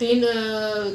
3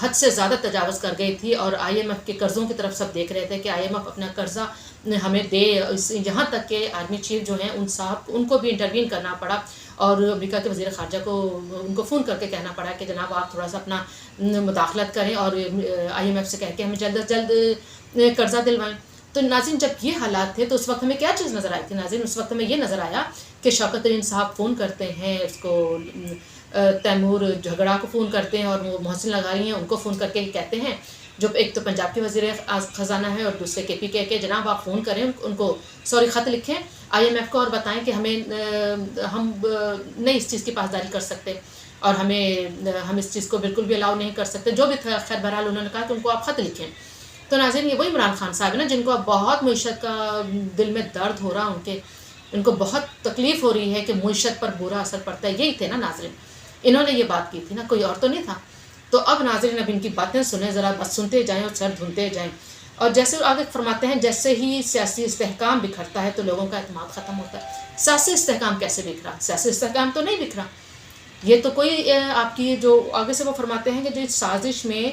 حد سے زیادہ تجاوز کر گئی تھی، اور آئی ایم ایف کے قرضوں کی طرف سب دیکھ رہے تھے کہ آئی ایم ایف اپنا قرضہ ہمیں دے، یہاں تک کہ آرمی چیف جو ہیں ان کو بھی انٹروین کرنا پڑا، اور امریکہ کے وزیر خارجہ کو ان کو فون کر کے کہنا پڑا کہ جناب آپ تھوڑا سا اپنا مداخلت کریں اور آئی ایم ایف سے کہہ کے ہمیں جلد از جلد قرضہ دلوائیں۔ تو ناظرین جب یہ حالات تھے تو اس وقت ہمیں کیا چیز نظر آئی تھی؟ ناظرین اس وقت ہمیں یہ نظر آیا کہ شوکت ترین صاحب فون کرتے ہیں اس کو تیمور جھگڑا کو فون کرتے ہیں، اور وہ محسن لغاری ہیں ان کو فون کر کے کہتے ہیں، جو ایک تو پنجاب کے وزیر خزانہ ہے اور دوسرے کے پی کے جناب آپ فون کریں ان کو، خط لکھیں آئی ایم ایف کو اور بتائیں کہ ہم نہیں اس چیز کی پاسداری کر سکتے، اور ہم اس چیز کو بالکل بھی الاؤ نہیں کر سکتے، جو بھی تھا خیر بہرحال انہوں نے کہا کہ ان کو آپ خط لکھیں۔ تو ناظرین یہ وہی عمران خان صاحب ہے نا جن کو اب بہت معیشت کا دل میں درد ہو رہا، ان کو بہت تکلیف ہو رہی ہے کہ معیشت پر برا اثر پڑتا ہے، یہی تھے نا ناظرین، انہوں نے یہ بات کی تھی نا، کوئی اور تو نہیں تھا۔ تو اب ناظرین اب ان کی باتیں سنیں ذرا، بس سنتے جائیں اور سر دھنتے جائیں، اور جیسے آگے فرماتے ہیں جیسے ہی سیاسی استحکام بکھرتا ہے تو لوگوں کا اعتماد ختم ہوتا ہے۔ سیاسی استحکام کیسے بکھرا؟ سیاسی استحکام تو نہیں بکھرا، یہ تو کوئی آپ کی جو آگے سے وہ فرماتے ہیں کہ جو سازش میں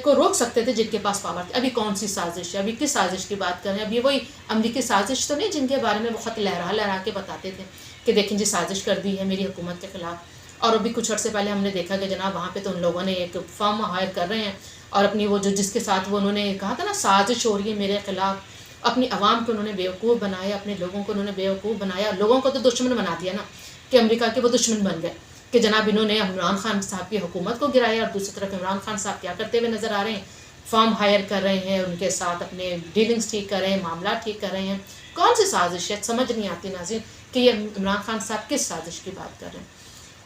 کو روک سکتے تھے جن کے پاس پاور تھی۔ ابھی کون سی سازش ہے؟ ابھی کس سازش کی بات کر رہے ہیں؟ اب یہ وہی امریکی سازش تو نہیں جن کے بارے میں وہ خط لہرا کے بتاتے تھے کہ دیکھیں جی سازش کر دی ہے میری حکومت کے خلاف۔ اور ابھی کچھ عرصے پہلے ہم نے دیکھا کہ جناب وہاں پہ تو ان لوگوں نے ایک فرم ہائر کر رہے ہیں، اور اپنی وہ جس کے ساتھ وہ انہوں نے کہا تھا نا سازش ہو رہی ہے میرے خلاف، اپنی عوام کو انہوں نے بیوقوف بنایا، اپنے لوگوں کو انہوں نے بیوقوف بنایا، لوگوں کو تو دشمن بنا دیا نا، کہ امریکہ کے وہ دشمن بن گئے کہ جناب انہوں نے عمران خان صاحب کی حکومت کو گرایا، اور دوسری طرف عمران خان صاحب کیا کرتے ہوئے نظر آ رہے ہیں؟ فارم ہائر کر رہے ہیں، ان کے ساتھ اپنے ڈیلنگز ٹھیک کر رہے ہیں، معاملات ٹھیک کر رہے ہیں۔ کون سی سازش ہے؟ سمجھ نہیں آتی ناظرین کہ یہ عمران خان صاحب کس سازش کی بات کر رہے ہیں۔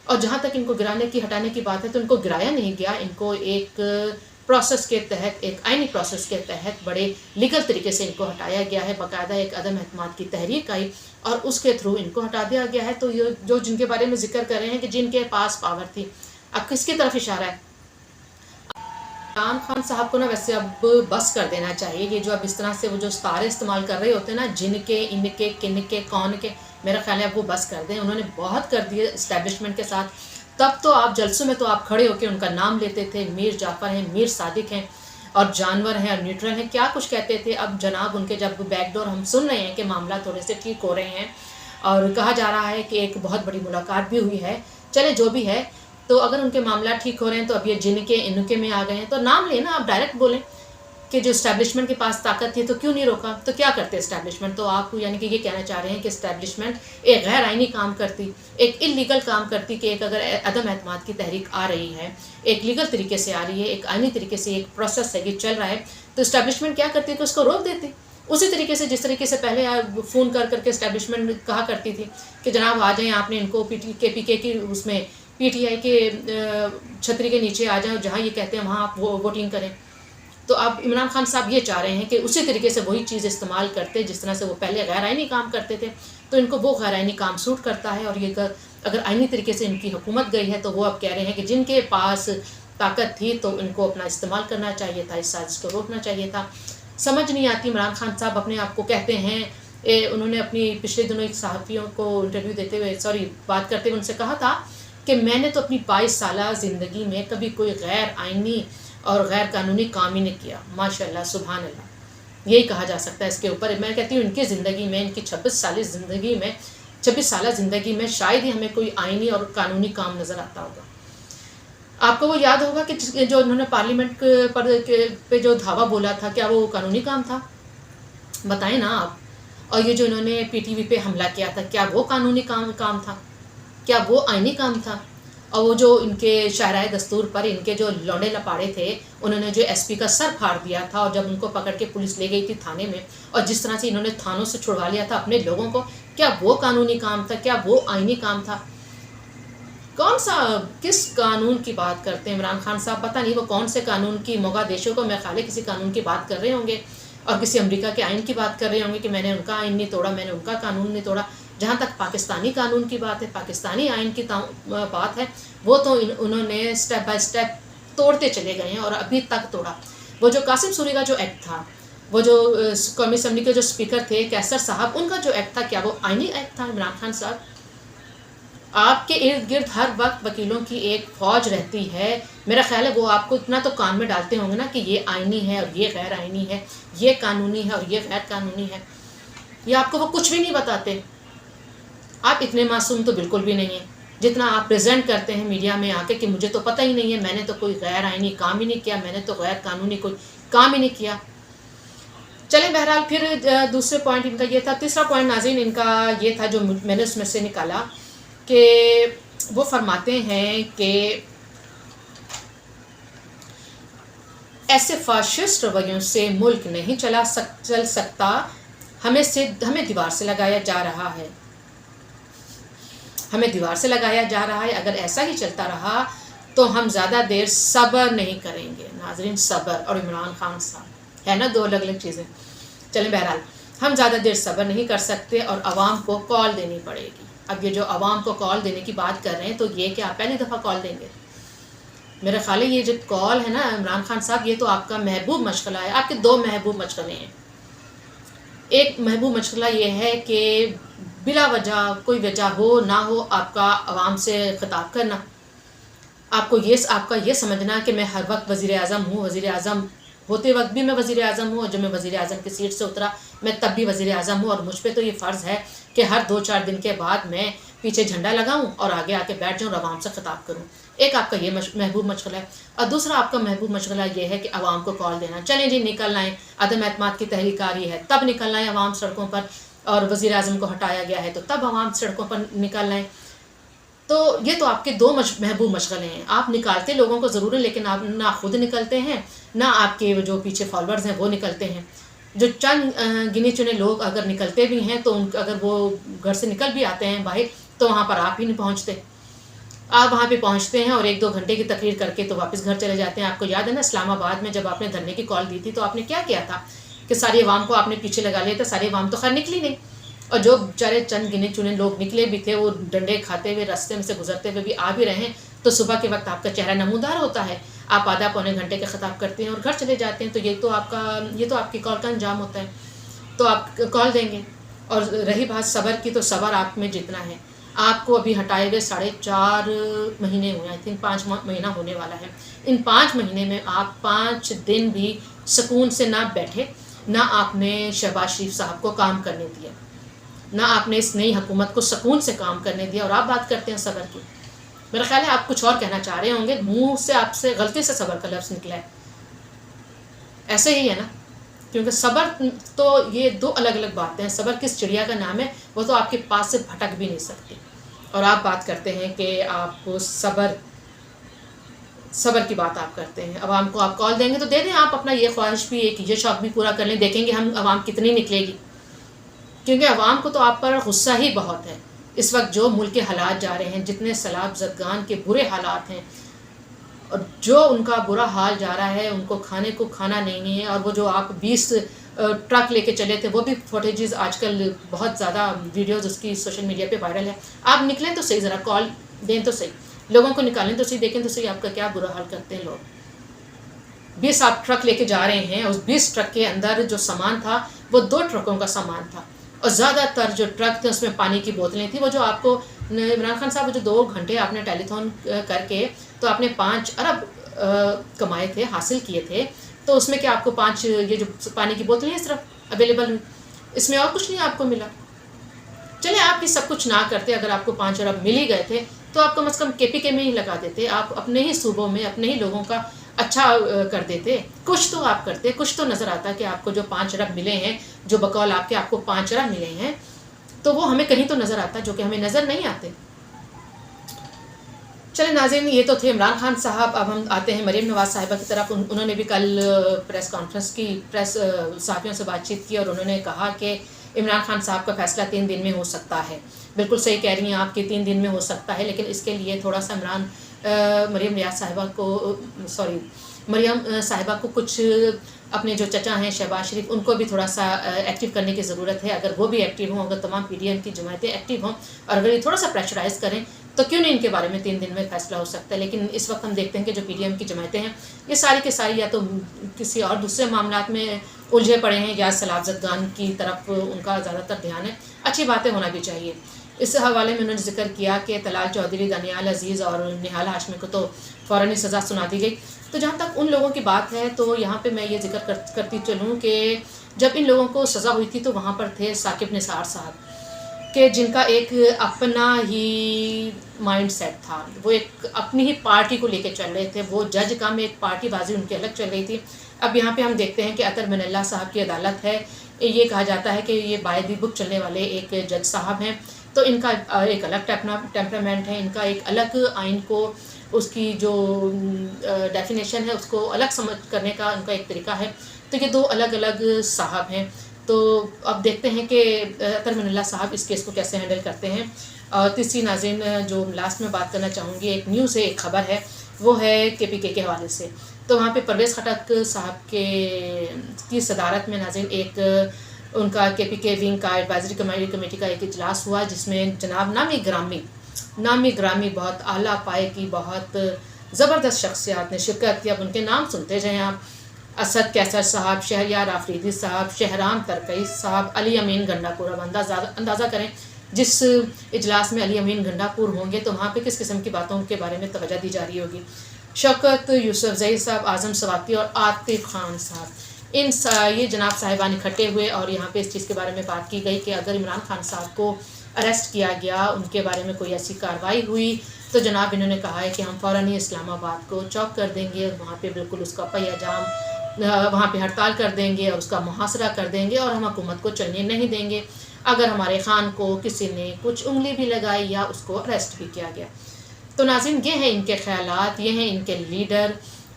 اور جہاں تک ان کو گرانے کی ہٹانے کی بات ہے تو ان کو گرایا نہیں گیا، ان کو ایک پروسیس کے تحت، ایک آئینی پروسیس کے تحت بڑے لیگل طریقے سے ان کو ہٹایا گیا ہے، باقاعدہ ایک عدم اعتماد کی تحریک آئی اور اس کے تھرو ان کو ہٹا دیا گیا ہے۔ تو یہ جو جن کے بارے میں ذکر کر رہے ہیں کہ جن کے پاس پاور تھی، اب کس کی طرف اشارہ ہے؟ عمران خان صاحب کو نا ویسے اب بس کر دینا چاہیے، یہ جو اب اس طرح سے وہ جو ستارے استعمال کر رہے ہوتے ہیں نا، جن کے، ان کے، کن کے، کون کے، میرا خیال ہے اب وہ بس کر دیں، انہوں نے بہت کر دیے اسٹیبلشمنٹ کے ساتھ۔ تب تو آپ جلسوں میں تو آپ کھڑے ہو کے ان کا نام لیتے تھے، میر جعفر ہیں، میر صادق ہیں، اور جانور ہیں اور نیوٹرل ہیں، کیا کچھ کہتے تھے۔ اب جناب ان کے جب بیک ڈور ہم سن رہے ہیں کہ معاملہ تھوڑے سے ٹھیک ہو رہے ہیں، اور کہا جا رہا ہے کہ ایک بہت بڑی ملاقات بھی ہوئی ہے، چلے جو بھی ہے، تو اگر ان کے معاملات ٹھیک ہو رہے ہیں تو اب یہ جن کے ان کے میں آ گئے ہیں، تو نام لیں نا، آپ ڈائریکٹ بولیں کہ جو اسٹیبلشمنٹ کے پاس طاقت تھی تو کیوں نہیں روکا؟ تو کیا کرتے اسٹیبلشمنٹ؟ تو آپ یعنی کہ یہ کہنا چاہ رہے ہیں کہ اسٹیبلشمنٹ ایک غیر آئینی کام کرتی، ایک انلیگل کام کرتی، کہ ایک اگر عدم اعتماد کی تحریک آ رہی ہے، ایک لیگل طریقے سے آ رہی ہے، ایک آئینی طریقے سے ایک پروسیس ہے، یہ چل رہا ہے، تو اسٹیبلشمنٹ کیا کرتی ہے کہ اس کو روک دیتی، اسی طریقے سے جس طریقے سے پہلے فون کر کے اسٹیبلشمنٹ کہا کرتی تھی کہ جناب آ جائیں، آپ نے ان کو پی کے کی اس میں پی ٹی آئی کے چھتری کے نیچے آ جائیں، جہاں یہ کہتے ہیں وہاں آپ ووٹنگ کریں۔ تو اب عمران خان صاحب یہ چاہ رہے ہیں کہ اسی طریقے سے وہی چیز استعمال کرتے جس طرح سے وہ پہلے غیر آئینی کام کرتے تھے، تو ان کو وہ غیر آئینی کام سوٹ کرتا ہے، اور یہ اگر آئینی طریقے سے ان کی حکومت گئی ہے تو وہ اب کہہ رہے ہیں کہ جن کے پاس طاقت تھی تو ان کو اپنا استعمال کرنا چاہیے تھا، اس سازش کو روکنا چاہیے تھا۔ سمجھ نہیں آتی، عمران خان صاحب اپنے آپ کو کہتے ہیں، انہوں نے اپنی پچھلے دنوں ایک صحافیوں کو انٹرویو دیتے ہوئے بات کرتے ہوئے ان سے کہا تھا کہ میں نے تو اپنی 22 سالہ زندگی میں کبھی کوئی غیر آئینی اور غیر قانونی کام ہی نہیں کیا۔ ماشاءاللہ، سبحان اللہ، یہی کہا جا سکتا ہے اس کے اوپر۔ میں کہتی ہوں ان کی زندگی میں، ان کی 26 سالہ زندگی میں شاید ہی ہمیں کوئی آئینی اور قانونی کام نظر آتا ہوگا۔ آپ کو وہ یاد ہوگا کہ جو انہوں نے پارلیمنٹ پہ جو دھاوا بولا تھا، کیا وہ قانونی کام تھا؟ بتائیں نا آپ۔ اور یہ جو انہوں نے پی ٹی وی پہ حملہ کیا تھا، کیا وہ قانونی کام تھا؟ کیا وہ آئینی کام تھا؟ اور وہ جو ان کے شاہراہ دستور پر ان کے جو لونڈے لپاڑے تھے، انہوں نے جو ایس پی کا سر پھاڑ دیا تھا، اور جب ان کو پکڑ کے پولیس لے گئی تھی تھانے میں، اور جس طرح سے انہوں نے تھانوں سے چھڑوا لیا تھا اپنے لوگوں کو، کیا وہ قانونی کام تھا؟ کیا وہ آئینی کام تھا؟ کون سا، کس قانون کی بات کرتے ہیں عمران خان صاحب؟ پتہ نہیں وہ کون سے قانون کی، موگادیشو کو میں خالی کسی قانون کی بات کر رہے ہوں گے، اور کسی امریکہ کے آئین کی بات کر رہے ہوں گے کہ میں نے ان کا آئین نہیں توڑا، میں نے ان کا قانون نہیں توڑا۔ جہاں تک پاکستانی قانون کی بات ہے، پاکستانی آئین کی بات ہے، وہ تو انہوں نے سٹیپ بائی سٹیپ توڑتے چلے گئے ہیں، اور ابھی تک توڑا۔ وہ جو قاسم سوری کا جو ایکٹ تھا، وہ جو قومی اسمبلی کے جو اسپیکر تھے کیسر صاحب، ان کا جو ایکٹ تھا، کیا وہ آئینی ایکٹ تھا عمران خان صاحب؟ آپ کے ارد گرد ہر وقت وکیلوں کی ایک فوج رہتی ہے. میرا خیال ہے وہ آپ کو اتنا تو کان میں ڈالتے ہوں گے نا کہ یہ آئینی ہے اور یہ غیر آئینی ہے، یہ قانونی ہے اور یہ غیر قانونی ہے. یہ آپ کو وہ کچھ بھی نہیں بتاتے. آپ اتنے معصوم تو بالکل بھی نہیں ہیں جتنا آپ پریزنٹ کرتے ہیں میڈیا میں آ کے کہ مجھے تو پتہ ہی نہیں ہے، میں نے تو کوئی غیر آئینی کام ہی نہیں کیا، میں نے تو غیر قانونی کوئی کام ہی نہیں کیا. چلیں بہرحال پھر دوسرے پوائنٹ ان کا یہ تھا. تیسرا پوائنٹ ناظرین ان کا یہ تھا جو میں نے اس میں سے نکالا کہ وہ فرماتے ہیں کہ ایسے فاشسٹ رویوں سے ملک نہیں چل سکتا، ہمیں دیوار سے لگایا جا رہا ہے، ہمیں دیوار سے لگایا جا رہا ہے. اگر ایسا ہی چلتا رہا تو ہم زیادہ دیر صبر نہیں کریں گے. ناظرین صبر اور عمران خان صاحب ہے نا دو الگ الگ چیزیں. چلیں بہرحال ہم زیادہ دیر صبر نہیں کر سکتے اور عوام کو کال دینی پڑے گی. اب یہ جو عوام کو کال دینے کی بات کر رہے ہیں تو یہ کہ آپ پہلی دفعہ کال دیں گے. میرا خیال ہے یہ جو کال ہے نا عمران خان صاحب، یہ تو آپ کا محبوب مشغلہ ہے. آپ کے دو محبوب مشغلے ہیں. ایک محبوب مشغلہ یہ ہے کہ بلا وجہ کوئی وجہ ہو نہ ہو آپ کا عوام سے خطاب کرنا، آپ کا یہ سمجھنا کہ میں ہر وقت وزیر اعظم ہوں، وزیر اعظم ہوتے وقت بھی میں وزیر اعظم ہوں، اور جب میں وزیر اعظم کی سیٹ سے اترا میں تب بھی وزیر اعظم ہوں، اور مجھ پہ تو یہ فرض ہے کہ ہر 2-4 دن کے بعد میں پیچھے جھنڈا لگاؤں اور آگے آ کے بیٹھ جاؤں اور عوام سے خطاب کروں. ایک آپ کا یہ محبوب مشغلہ ہے. اور دوسرا آپ کا محبوب مشغلہ یہ ہے کہ عوام کو کال دینا. چلیں جی نکل آئیں، عدم اعتماد کی تحریک آ رہی ہے تب نکل آئیں عوام سڑکوں پر، اور وزیر اعظم کو ہٹایا گیا ہے تو تب عوام سڑکوں پر نکل آئیں. تو یہ تو آپ کے دو محبوب مشغلے ہیں. آپ نکالتے لوگوں کو ضرور ہے، لیکن آپ نہ خود نکلتے ہیں نہ آپ کے جو پیچھے فالوورز ہیں وہ نکلتے ہیں. جو چند گنے چنے لوگ اگر نکلتے بھی ہیں تو اگر وہ گھر سے نکل بھی آتے ہیں باہر تو وہاں پر آپ ہی نہیں پہنچتے. آپ وہاں پہ پہنچتے ہیں اور 1-2 گھنٹے کی تقریر کر کے تو واپس گھر چلے جاتے ہیں. آپ کو یاد ہے نا اسلام آباد میں جب آپ نے دھرنے کی کال دی تھی تو آپ نے کیا کیا تھا کہ ساری عوام کو آپ نے پیچھے لگا لیا تھا. ساری عوام تو خیر نکلی نہیں، اور جو بیچارے چند گنے چنے لوگ نکلے بھی تھے وہ ڈنڈے کھاتے ہوئے راستے میں سے گزرتے ہوئے بھی آ بھی رہے ہیں تو صبح کے وقت آپ کا چہرہ نمودار ہوتا ہے. آپ آدھا پونے گھنٹے کا خطاب کرتے ہیں اور گھر چلے جاتے ہیں. تو یہ تو آپ کی کال کا انجام ہوتا ہے. تو آپ کال دیں گے. اور رہی بات صبر کی، تو صبر آپ میں جتنا ہے. آپ کو ابھی ہٹائے ہوئے 4.5 مہینے ہوئے، آئی تھنک 5 مہینہ ہونے والا ہے. ان 5 مہینے میں آپ 5 دن بھی سکون سے نہ بیٹھے، نہ آپ نے شہباز شریف صاحب کو کام کرنے دیا، نہ آپ نے اس نئی حکومت کو سکون سے کام کرنے دیا، اور آپ بات کرتے ہیں صبر کی. میرا خیال ہے آپ کچھ اور کہنا چاہ رہے ہوں گے، منہ سے آپ سے غلطی سے صبر کا لفظ نکلا ہے. ایسے ہی ہے نا، کیونکہ صبر تو یہ 2 الگ الگ باتیں ہیں. صبر کس چڑیا کا نام ہے، وہ تو آپ کے پاس سے بھٹک بھی نہیں سکتی. اور آپ بات کرتے ہیں کہ آپ کو صبر کی بات آپ کرتے ہیں. عوام کو آپ کال دیں گے تو دے دیں. آپ اپنا یہ خواہش بھی ایک یہ شوق بھی پورا کر لیں، دیکھیں گے ہم عوام کتنی نکلے گی. کیونکہ عوام کو تو آپ پر غصہ ہی بہت ہے. اس وقت جو ملک کے حالات جا رہے ہیں، جتنے سیلاب زدگان کے برے حالات ہیں، اور جو ان کا برا حال جا رہا ہے، ان کو کھانے کو کھانا نہیں ہے. اور وہ جو آپ 20 ٹرک لے کے چلے تھے، وہ بھی فوٹیجز آج کل بہت زیادہ ویڈیوز اس کی سوشل میڈیا پہ وائرل ہے. آپ نکلیں تو صحیح، ذرا کال دیں تو صحیح، لوگوں کو نکالیں تو صحیح، دیکھیں تو صحیح آپ کا کیا برا حال کرتے ہیں لوگ. 20 آپ ٹرک لے کے جا رہے ہیں، اس 20 ٹرک کے اندر جو سامان تھا وہ 2 ٹرکوں کا سامان تھا، اور زیادہ تر جو ٹرک تھے اس میں پانی کی بوتلیں تھیں. وہ جو آپ کو عمران خان صاحب، وہ جو 2 گھنٹے آپ نے ٹیلی تھون کر کے تو آپ نے 5 ارب کمائے تھے، حاصل کیے تھے. تو اس میں کیا آپ کو 5 یہ جو پانی کی بوتلیں ہیں صرف اویلیبل ہوئی، اس میں اور کچھ نہیں آپ کو ملا. چلے آپ یہ سب کچھ نہ کرتے، اگر آپ کو 5 ارب مل ہی گئے تھے تو آپ کم از کم KPK میں ہی لگا دیتے. آپ اپنے ہی صوبوں میں اپنے ہی لوگوں کا اچھا کر دیتے. کچھ تو آپ کرتے، کچھ تو نظر آتا کہ آپ کو جو 5 ارب ملے ہیں، جو بقول آپ کو 5 ارب ملے ہیں، تو وہ ہمیں کہیں تو نظر آتا جو کہ ہمیں نظر نہیں آتے. چلیں ناظرین، یہ تو تھے عمران خان صاحب. اب ہم آتے ہیں مریم نواز صاحبہ کی طرف. انہوں نے بھی کل پریس کانفرنس کی، صحافیوں سے بات چیت کی، اور انہوں نے کہا کہ عمران خان صاحب کا فیصلہ 3 دن میں ہو سکتا ہے. بالکل صحیح کہہ رہی ہیں آپ کہ 3 دن میں ہو سکتا ہے، لیکن اس کے لیے تھوڑا سا مریم صاحبہ کو کچھ اپنے جو چچا ہیں شہباز شریف، ان کو بھی تھوڑا سا ایکٹیو کرنے کی ضرورت ہے. اگر وہ بھی ایکٹیو ہوں، اگر تمام PDM کی جماعتیں ایکٹیو ہوں، اور اگر یہ تھوڑا سا پریشرائز کریں تو کیوں نہیں ان کے بارے میں 3 دن میں فیصلہ ہو سکتا ہے. لیکن اس وقت ہم دیکھتے ہیں کہ جو PDM کی جماعتیں ہیں یہ ساری کی ساری یا تو کسی اور دوسرے معاملات میں الجھے پڑے ہیں، یا سیلاب زدگان کی طرف ان کا زیادہ تر دھیان ہے. اچھی باتیں ہونا بھی چاہیے. اس حوالے میں انہوں نے ذکر کیا کہ طلال چودھری، دانیال عزیز اور نہال ہاشمی کو تو فوراً سزا سنا دی گئی. تو جہاں تک ان لوگوں کی بات ہے تو یہاں پہ میں یہ ذکر کرتی چلوں کہ جب ان لوگوں کو سزا ہوئی تھی تو وہاں پر تھے ثاقب نثار صاحب کہ جن کا ایک اپنا ہی مائنڈ سیٹ تھا، وہ ایک اپنی ہی پارٹی کو لے کے چل رہے تھے. وہ جج کا میں ایک پارٹی بازی ان کی الگ چل رہی تھی. اب یہاں پہ ہم دیکھتے ہیں کہ اطہر من اللہ صاحب کی عدالت ہے. یہ کہا جاتا ہے کہ یہ بائی دی بک چلنے والے ایک جج صاحب ہیں، تو ان کا ایک الگ ٹیمپرامنٹ ہے، ان کا ایک الگ آئین کو اس کی جو ڈیفینیشن ہے اس کو الگ سمجھ کرنے کا ان کا ایک طریقہ ہے. تو یہ دو الگ الگ صاحب ہیں. تو اب دیکھتے ہیں کہ اطہر من اللہ صاحب اس کیس کو کیسے ہینڈل کرتے ہیں. اور تیسری ناظرین جو لاسٹ میں بات کرنا چاہوں گی، ایک نیوز ہے، ایک خبر ہے، وہ ہے KPK کے حوالے سے. تو وہاں پہ پرویز خٹک صاحب کی صدارت میں ناظرین ایک ان کا KPK ونگ کا ایڈوائزری کمیٹی کا ایک اجلاس ہوا، جس میں جناب نامی گرامی بہت اعلیٰ پائے کی بہت زبردست شخصیات نے شرکت کی. اب ان کے نام سنتے جائیں آپ: اسد کیسر صاحب، شہریار آفریدی صاحب، شہرام ترکئی صاحب، علی امین گنڈا پور. اب اندازہ کریں جس اجلاس میں علی امین گنڈا پور ہوں گے تو وہاں پہ کس قسم کی باتوں کے بارے میں توجہ دی جا رہی ہوگی. شوکت یوسف زئی صاحب، اعظم سواتی اور عاطف خان صاحب، یہ جناب صاحبان اکٹھے ہوئے اور یہاں پہ اس چیز کے بارے میں بات کی گئی کہ اگر عمران خان صاحب کو اریسٹ کیا گیا، ان کے بارے میں کوئی ایسی کارروائی ہوئی تو جناب انہوں نے کہا ہے کہ ہم فوراً ہی اسلام آباد کو چوک کر دیں گے، وہاں پہ بالکل اس کا پہیہ جام وہاں پہ ہڑتال کر دیں گے اور اس کا محاصرہ کر دیں گے اور ہم حکومت کو چلنے نہیں دیں گے اگر ہمارے خان کو کسی نے کچھ انگلی بھی لگائی یا اس کو اریسٹ بھی کیا گیا. تو ناظرین یہ ہیں ان کے خیالات، یہ ہیں ان کے لیڈر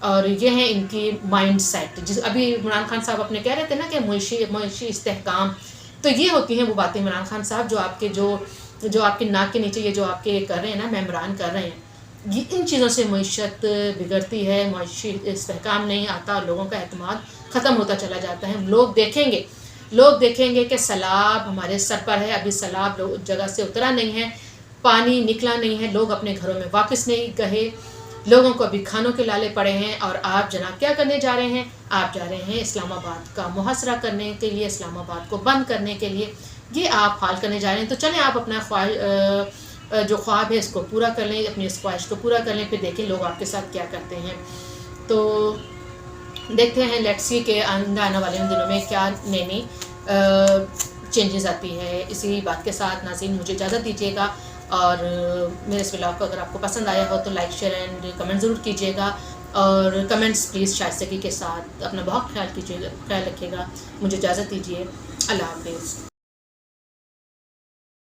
اور یہ ہیں ان کی مائنڈ سیٹ. ابھی عمران خان صاحب اپنے کہہ رہے تھے نا کہ معاشی استحکام، تو یہ ہوتی ہیں وہ باتیں عمران خان صاحب جو آپ کے جو آپ کے ناک کے نیچے یہ جو آپ کے کر رہے ہیں نا، ممبران کر رہے ہیں. یہ ان چیزوں سے معیشت بگڑتی ہے، معاشی استحکام نہیں آتا اور لوگوں کا اعتماد ختم ہوتا چلا جاتا ہے. لوگ دیکھیں گے کہ سیلاب ہمارے سر پر ہے، ابھی سیلاب جگہ سے اترا نہیں ہے، پانی نکلا نہیں ہے، لوگ اپنے گھروں میں واپس نہیں گئے، لوگوں کو ابھی کھانوں کے لالے پڑے ہیں. اور آپ جناب کیا کرنے جا رہے ہیں؟ آپ جا رہے ہیں اسلام آباد کا محاصرہ کرنے کے لیے، اسلام آباد کو بند کرنے کے لیے. یہ آپ حال کرنے جا رہے ہیں. تو چلیں آپ اپنا جو خواب ہے اس کو پورا کر لیں، اپنی اس خواہش کو پورا کر لیں، پھر دیکھیں لوگ آپ کے ساتھ کیا کرتے ہیں. تو دیکھتے ہیں لیٹس سی کہ آنے والے دنوں میں کیا نئی چینجز آتی ہے. اسی بات کے ساتھ ناظرین مجھے اجازت دیجیے گا، اور میرے اس ولاگ کو اگر آپ کو پسند آیا ہو تو لائک، شیئر اینڈ کمنٹ ضرور کیجیے گا. اور کمنٹس پلیز شائستگی کے ساتھ. اپنا بہت خیال رکھیے گا. مجھے اجازت دیجیے. اللہ حافظ.